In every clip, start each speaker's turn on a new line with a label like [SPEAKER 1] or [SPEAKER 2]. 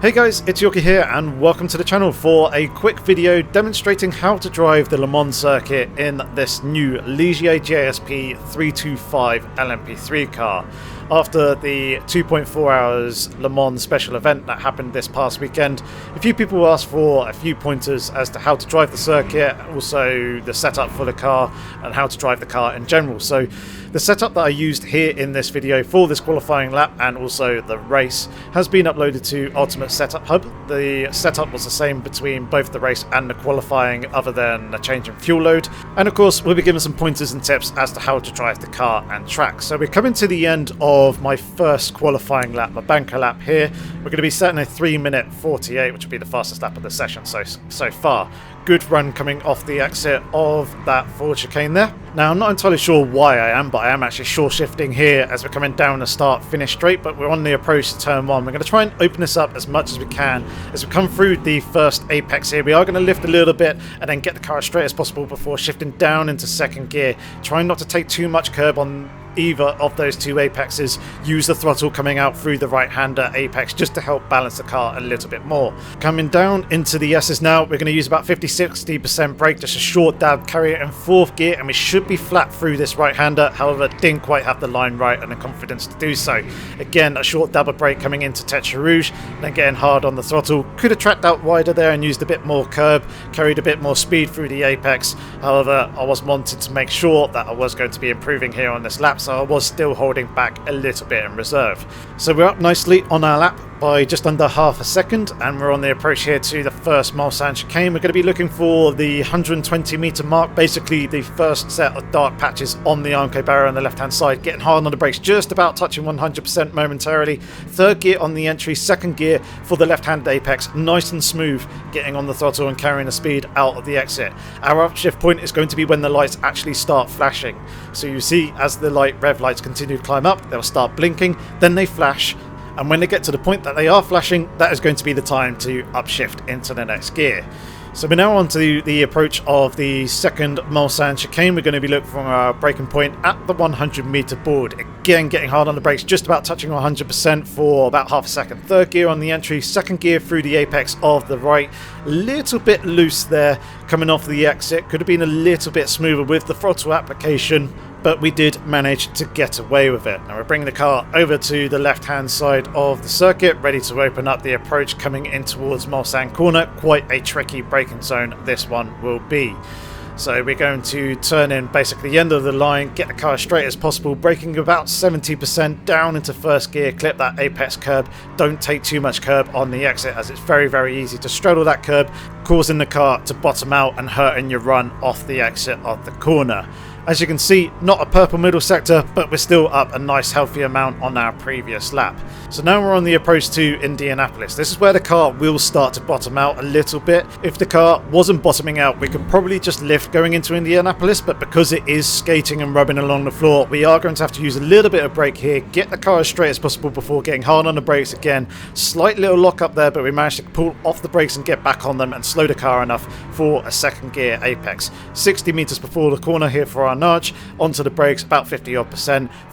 [SPEAKER 1] Hey guys, it's Yoki here and welcome to the channel for a quick video demonstrating how to drive the Le Mans circuit in this new Ligier GSP 325 LMP3 car. After the 2.4 hours Le Mans special event that happened this past weekend, a few people asked for a few pointers as to how to drive the circuit, also the setup for the car and how to drive the car in general. So the setup that I used here in this video for this qualifying lap and also the race has been uploaded to Ultimate Setup Hub. The setup was the same between both the race and the qualifying other than a change in fuel load. And of course we'll be given some pointers and tips as to how to drive the car and track. So we're coming to the end of my first qualifying lap, my banker lap here. We're going to be setting a 3:48, which will be the fastest lap of the session so far. Good run coming off the exit of that forward chicane there. Now I'm not entirely sure why I am, but I am actually short shifting here as we're coming down the start finish straight, but we're on the approach to turn one. We're going to try and open this up as much as we can as we come through the first apex here. We are going to lift a little bit and then get the car as straight as possible before shifting down into second gear, trying not to take too much curb on either of those two apexes. Use the throttle coming out through the right-hander apex just to help balance the car a little bit more. Coming down into the S's now, we're going to use about 50-60% brake, just a short dab, carry it in fourth gear, and we should be flat through this right-hander. However, didn't quite have the line right and the confidence to do so. Again, a short dab of brake coming into Tête Rouge, then getting hard on the throttle. Could have tracked out wider there and used a bit more curb, carried a bit more speed through the apex. However, I was wanting to make sure that I was going to be improving here on this lap, so I was still holding back a little bit in reserve. So we're up nicely on our lap by just under half a second, and we're on the approach here to the first Mulsanne chicane. We're going to be looking for the 120 meter mark, basically the first set of dark patches on the Armco barrier on the left hand side, getting hard on the brakes, just about touching 100% momentarily. Third gear on the entry, second gear for the left hand apex, nice and smooth, getting on the throttle and carrying the speed out of the exit. Our upshift point is going to be when the lights actually start flashing. So you see as the rev lights continue to climb up, they'll start blinking, then they flash, and when they get to the point that they are flashing, that is going to be the time to upshift into the next gear. So we're now on to the approach of the second Mulsanne chicane. We're going to be looking for our braking point at the 100 meter board. Again, getting hard on the brakes, just about touching 100% for about half a second. Third gear on the entry, second gear through the apex of the right. Little bit loose there coming off the exit. Could have been a little bit smoother with the throttle application, but we did manage to get away with it. Now we're bringing the car over to the left hand side of the circuit, ready to open up the approach coming in towards Mulsanne corner. Quite a tricky braking zone this one will be. So we're going to turn in basically the end of the line, get the car as straight as possible, braking about 70% down into first gear, clip that apex curb. Don't take too much curb on the exit as it's very easy to straddle that curb, causing the car to bottom out and hurting your run off the exit of the corner. As you can see, not a purple middle sector, but we're still up a nice healthy amount on our previous lap. So now we're on the approach to Indianapolis. This is where the car will start to bottom out a little bit. If the car wasn't bottoming out, we could probably just lift going into Indianapolis, but because it is skating and rubbing along the floor, we are going to have to use a little bit of brake here, get the car as straight as possible before getting hard on the brakes again. Slight little lock up there, but we managed to pull off the brakes and get back on them and slow the car enough for a second gear apex. 60 meters before the corner here for our nudge, onto the brakes, about 50% odd.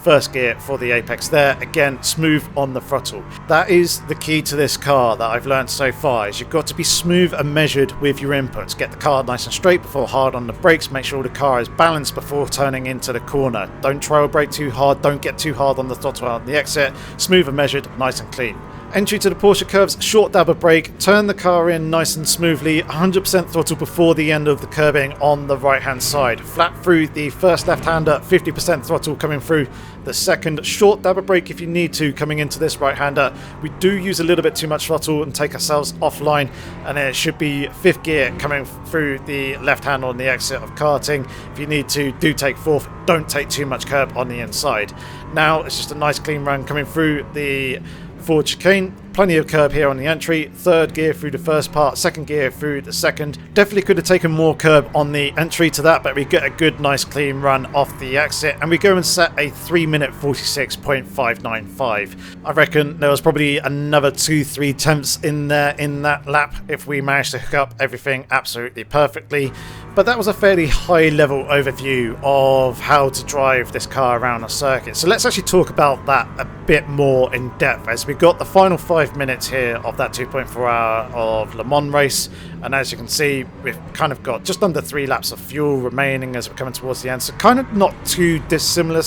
[SPEAKER 1] First gear for the apex there, again smooth on the throttle. That is the key to this car that I've learned so far, is you've got to be smooth and measured with your inputs. Get the car nice and straight before hard on the brakes, make sure the car is balanced before turning into the corner. Don't trail brake too hard, don't get too hard on the throttle on the exit. Smooth and measured, nice and clean. Entry to the Porsche curves, short dab of brake, turn the car in nice and smoothly, 100% throttle before the end of the curbing on the right hand side. Flat through the first left hander, 50% throttle coming through the second. Short dab of brake if you need to coming into this right hander. We do use a little bit too much throttle and take ourselves offline, and then it should be fifth gear coming through the left hand on the exit of karting. If you need to, do take fourth, don't take too much curb on the inside. Now it's just a nice clean run coming through the forward chicane. Plenty of curb here on the entry. Third gear through the first part, second gear through the second. Definitely could have taken more curb on the entry to that, but we get a good nice clean run off the exit, and we go and set a 3:46.595. I reckon there was probably another 2-3 tenths in there in that lap if we managed to hook up everything absolutely perfectly. But that was a fairly high-level overview of how to drive this car around a circuit. So let's actually talk about that a bit more in depth, as we've got the final 5 minutes here of that 2.4 hour of Le Mans race. And as you can see, we've kind of got just under 3 laps of fuel remaining as we're coming towards the end. So kind of not too dissimilar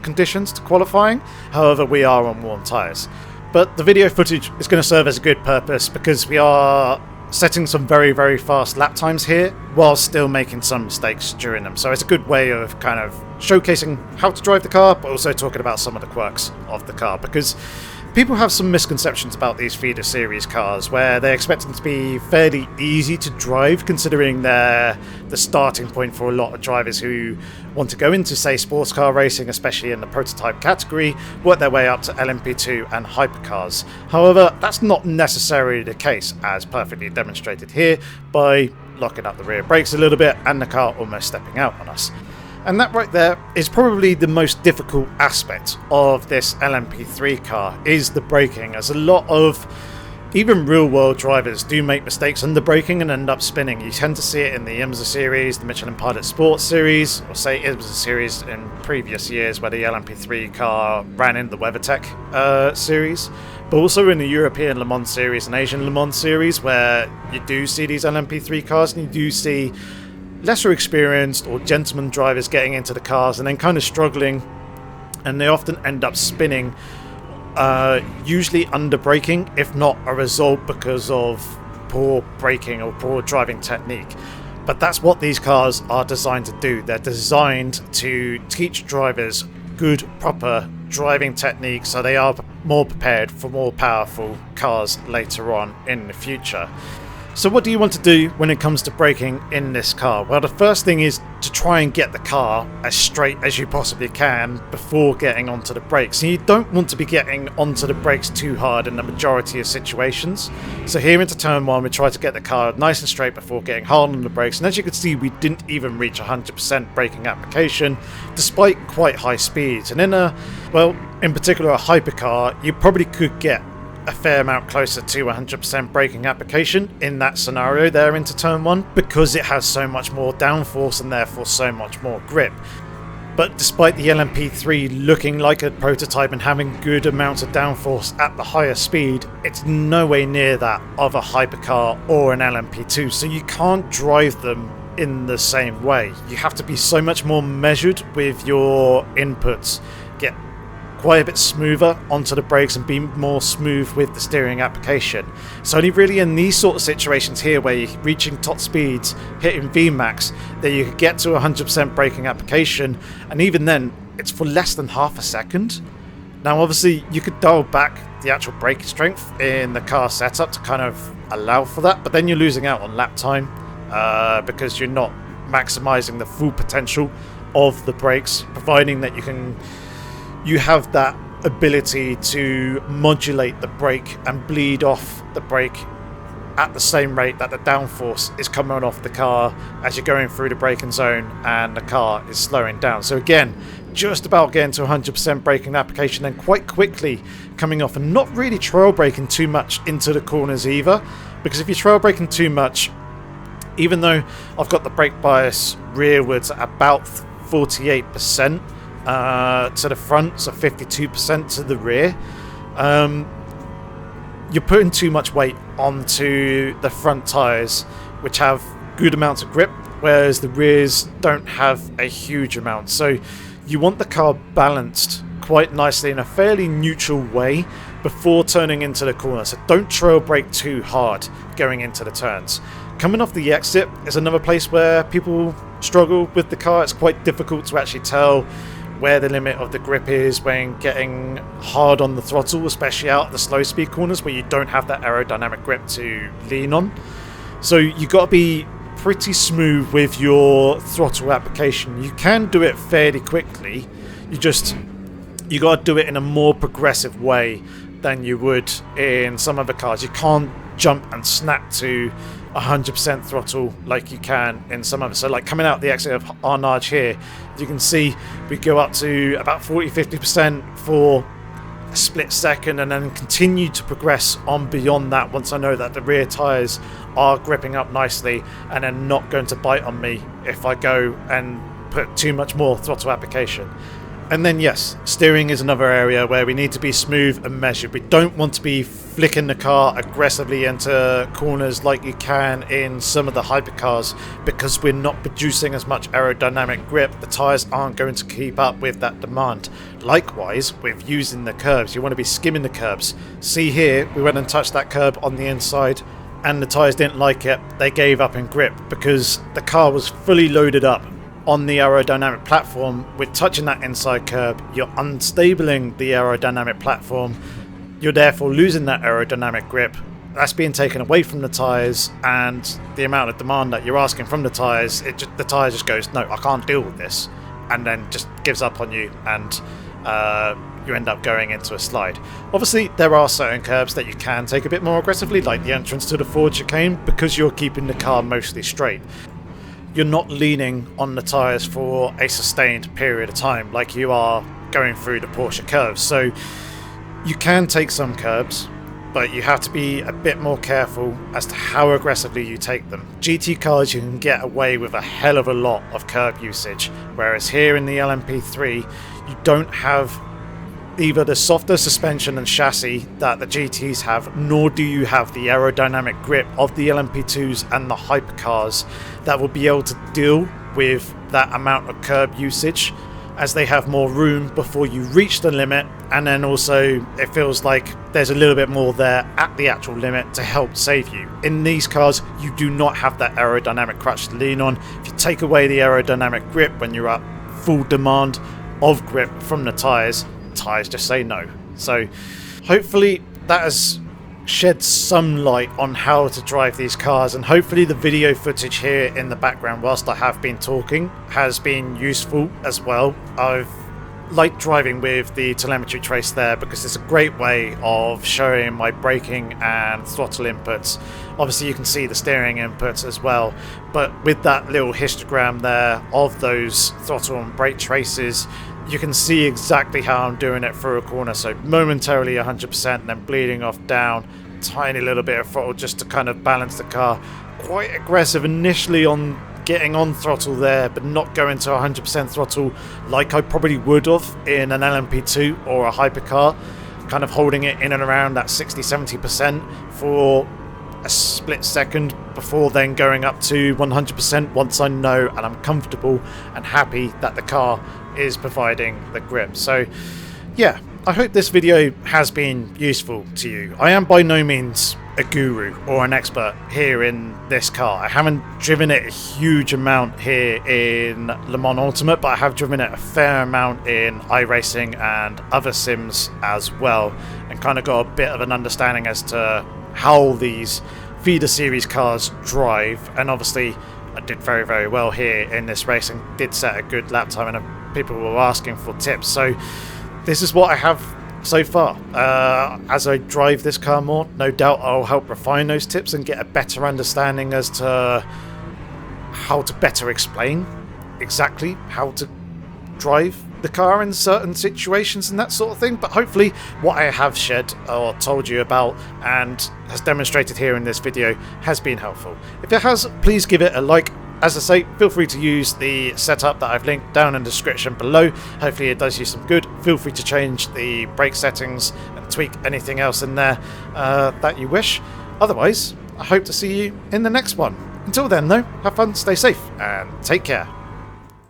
[SPEAKER 1] conditions to qualifying. However, we are on warm tyres. But the video footage is going to serve as a good purpose, because we are setting some very, very fast lap times here while still making some mistakes during them. So it's a good way of kind of showcasing how to drive the car, but also talking about some of the quirks of the car, because people have some misconceptions about these feeder series cars where they expect them to be fairly easy to drive, considering they're the starting point for a lot of drivers who want to go into, say, sports car racing, especially in the prototype category, work their way up to LMP2 and hypercars. However, that's not necessarily the case, as perfectly demonstrated here by locking up the rear brakes a little bit and the car almost stepping out on us. And that right there is probably the most difficult aspect of this LMP3 car, is the braking, as a lot of even real-world drivers do make mistakes under braking and end up spinning. You tend to see it in the IMSA series, the Michelin Pilot Sports series, or say IMSA series in previous years where the LMP3 car ran in the WeatherTech series, but also in the European Le Mans series and Asian Le Mans series, where you do see these LMP3 cars and you do see lesser experienced or gentleman drivers getting into the cars and then kind of struggling, and they often end up spinning, usually under braking, if not a result because of poor braking or poor driving technique. But that's what these cars are designed to do. They're designed to teach drivers good, proper driving technique, so they are more prepared for more powerful cars later on in the future. So what do you want to do when it comes to braking in this car? Well, the first thing is to try and get the car as straight as you possibly can before getting onto the brakes. And you don't want to be getting onto the brakes too hard in the majority of situations. So here into turn 1, we try to get the car nice and straight before getting hard on the brakes. And as you can see, we didn't even reach 100% braking application, despite quite high speeds. And in particular a hypercar, you probably could get a fair amount closer to 100% braking application in that scenario there into turn 1, because it has so much more downforce and therefore so much more grip. But despite the LMP3 looking like a prototype and having good amounts of downforce at the higher speed, it's no way near that of a hypercar or an LMP2, so you can't drive them in the same way. You have to be so much more measured with your inputs, get quite a bit smoother onto the brakes and be more smooth with the steering application. It's only really in these sort of situations here where you're reaching top speeds, hitting VMAX, that you could get to 100% braking application, and even then it's for less than half a second. Now obviously you could dial back the actual braking strength in the car setup to kind of allow for that, but then you're losing out on lap time because you're not maximizing the full potential of the brakes, providing that you have that ability to modulate the brake and bleed off the brake at the same rate that the downforce is coming off the car as you're going through the braking zone and the car is slowing down. So again, just about getting to 100% braking application, and quite quickly coming off and not really trail braking too much into the corners either, because if you're trail braking too much, even though I've got the brake bias rearwards at about 48%, to the front, so 52% to the rear, you're putting too much weight onto the front tyres, which have good amounts of grip, whereas the rears don't have a huge amount. So you want the car balanced quite nicely in a fairly neutral way before turning into the corner, so don't trail brake too hard going into the turns. Coming off the exit is another place where people struggle with the car. It's quite difficult to actually tell where the limit of the grip is when getting hard on the throttle, especially out of the slow speed corners where you don't have that aerodynamic grip to lean on. So you got to be pretty smooth with your throttle application. You can do it fairly quickly, you got to do it in a more progressive way than you would in some other cars. You can't jump and snap to 100% throttle like you can in some others. So like coming out the exit of Arnage here, you can see we go up to about 40-50% for a split second and then continue to progress on beyond that once I know that the rear tyres are gripping up nicely and then not going to bite on me if I go and put too much more throttle application. And then yes, steering is another area where we need to be smooth and measured. We don't want to be flicking the car aggressively into corners like you can in some of the hypercars, because we're not producing as much aerodynamic grip. The tyres aren't going to keep up with that demand. Likewise, with using the curbs, you want to be skimming the curbs. See here, we went and touched that curb on the inside and the tyres didn't like it. They gave up in grip because the car was fully loaded up on the aerodynamic platform. With touching that inside curb, you're unstabling the aerodynamic platform. You're therefore losing that aerodynamic grip. That's being taken away from the tyres, and the amount of demand that you're asking from the tyres, the tyre just goes, no, I can't deal with this, and then just gives up on you, and you end up going into a slide. Obviously, there are certain curbs that you can take a bit more aggressively, like the entrance to the Ford chicane, because you're keeping the car mostly straight. You're not leaning on the tyres for a sustained period of time like you are going through the Porsche curves. So you can take some curbs, but you have to be a bit more careful as to how aggressively you take them. GT cars, you can get away with a hell of a lot of curb usage, whereas here in the LMP3 you don't have either the softer suspension and chassis that the GTs have, nor do you have the aerodynamic grip of the LMP2s and the hypercars that will be able to deal with that amount of curb usage, as they have more room before you reach the limit, and then also it feels like there's a little bit more there at the actual limit to help save you. In these cars, you do not have that aerodynamic crutch to lean on. If you take away the aerodynamic grip when you're at full demand of grip from the tyres just say no. So hopefully that has shed some light on how to drive these cars, and hopefully the video footage here in the background whilst I have been talking has been useful as well. I've liked driving with the telemetry trace there because it's a great way of showing my braking and throttle inputs. Obviously you can see the steering inputs as well, but with that little histogram there of those throttle and brake traces, you can see exactly how I'm doing it through a corner. So momentarily 100% and then bleeding off down, tiny little bit of throttle just to kind of balance the car. Quite aggressive initially on getting on throttle there, but not going to 100% throttle like I probably would have in an LMP2 or a hypercar, kind of holding it in and around that 60-70% for a split second before then going up to 100% once I know and I'm comfortable and happy that the car is providing the grip. So yeah, I hope this video has been useful to you. I am by no means a guru or an expert here in this car. I haven't driven it a huge amount here in Le Mans Ultimate, but I have driven it a fair amount in iRacing and other sims as well, and kind of got a bit of an understanding as to how these feeder series cars drive. And obviously I did very, very well here in this race and did set a good lap time, and people were asking for tips. So this is what I have so far. As I drive this car more, no doubt I'll help refine those tips and get a better understanding as to how to better explain exactly how to drive the car in certain situations and that sort of thing. But hopefully what I have shared or told you about and has demonstrated here in this video has been helpful. If it has, please give it a like. As I say, feel free to use the setup that I've linked down in the description below. Hopefully it does you some good. Feel free to change the brake settings and tweak anything else in there that you wish. Otherwise, I hope to see you in the next one. Until then though, have fun, stay safe, and take care.